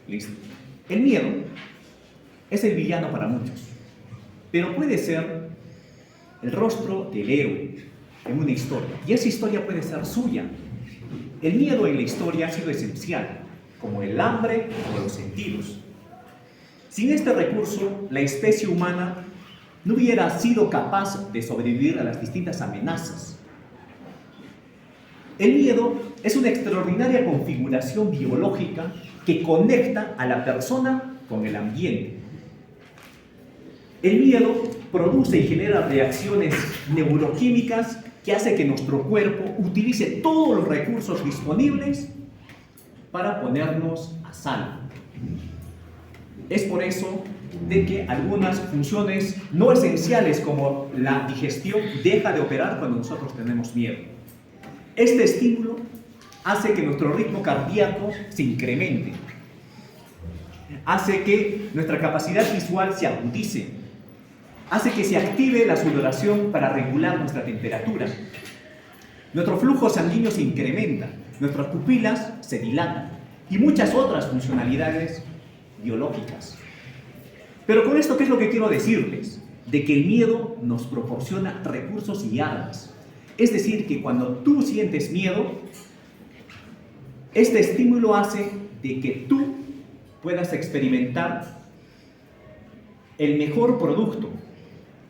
Listo. El miedo es el villano para muchos, pero puede ser el rostro del héroe en una historia, y esa historia puede ser suya. El miedo en la historia ha sido esencial, como el hambre o los sentidos. Sin este recurso, la especie humana no hubiera sido capaz de sobrevivir a las distintas amenazas. El miedo es una extraordinaria configuración biológica que conecta a la persona con el ambiente. El miedo produce y genera reacciones neuroquímicas que hace que nuestro cuerpo utilice todos los recursos disponibles para ponernos a salvo. Es por eso de que algunas funciones no esenciales como la digestión deja de operar cuando nosotros tenemos miedo. Este estímulo hace que nuestro ritmo cardíaco se incremente, hace que nuestra capacidad visual se agudice, hace que se active la sudoración para regular nuestra temperatura. Nuestro flujo sanguíneo se incrementa, nuestras pupilas se dilatan y muchas otras funcionalidades biológicas. Pero con esto, ¿qué es lo que quiero decirles? De que el miedo nos proporciona recursos y armas. Es decir, que cuando tú sientes miedo, este estímulo hace de que tú puedas experimentar el mejor producto,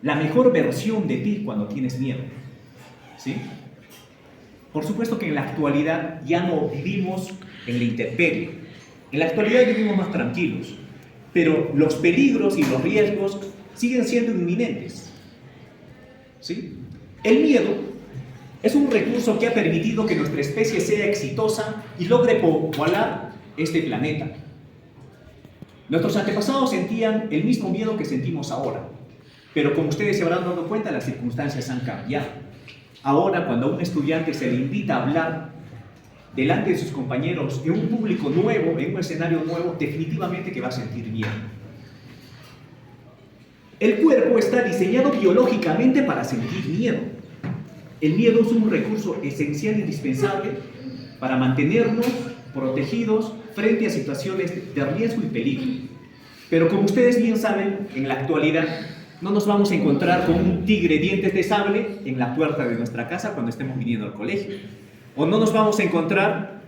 la mejor versión de ti cuando tienes miedo. ¿Sí? Por supuesto que en la actualidad ya no vivimos en la intemperie. En la actualidad vivimos más tranquilos, pero los peligros y los riesgos siguen siendo inminentes. ¿Sí? El miedo es un recurso que ha permitido que nuestra especie sea exitosa y logre poblar este planeta. Nuestros antepasados sentían el mismo miedo que sentimos ahora, pero como ustedes se habrán dado cuenta, las circunstancias han cambiado. Ahora, cuando a un estudiante se le invita a hablar delante de sus compañeros en un público nuevo, en un escenario nuevo, definitivamente que va a sentir miedo. El cuerpo está diseñado biológicamente para sentir miedo. El miedo es un recurso esencial e indispensable para mantenernos protegidos frente a situaciones de riesgo y peligro. Pero como ustedes bien saben, en la actualidad no nos vamos a encontrar con un tigre dientes de sable en la puerta de nuestra casa cuando estemos viniendo al colegio. O no nos vamos a encontrar,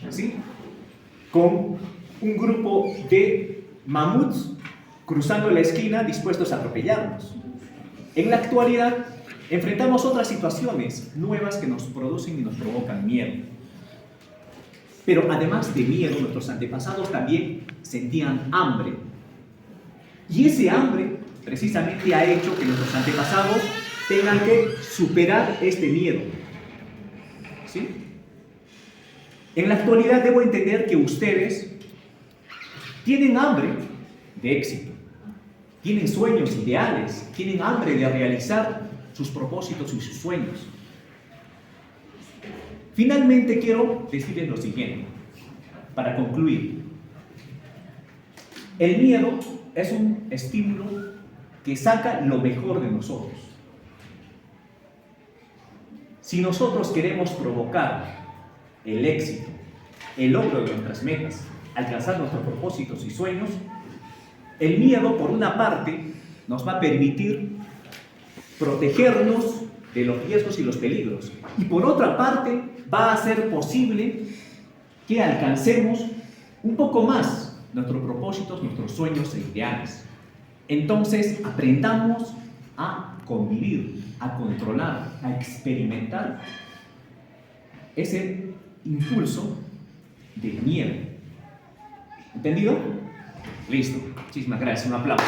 ¿sí?, con un grupo de mamuts cruzando la esquina dispuestos a atropellarnos. En la actualidad enfrentamos otras situaciones nuevas que nos producen y nos provocan miedo. Pero además de miedo, nuestros antepasados también sentían hambre. Y ese hambre precisamente ha hecho que nuestros antepasados tengan que superar este miedo. ¿Sí? En la actualidad debo entender que ustedes tienen hambre de éxito, tienen sueños ideales, tienen hambre de realizar sus propósitos y sus sueños. Finalmente quiero decirles lo siguiente, para concluir. El miedo es un estímulo que saca lo mejor de nosotros. Si nosotros queremos provocar el éxito, el logro de nuestras metas, alcanzar nuestros propósitos y sueños, el miedo, por una parte, nos va a permitir protegernos de los riesgos y los peligros, y por otra parte, va a hacer posible que alcancemos un poco más nuestros propósitos, nuestros sueños e ideales. Entonces, aprendamos a convivir, a controlar, a experimentar ese impulso del miedo. ¿Entendido? Listo. Muchísimas gracias. Un aplauso.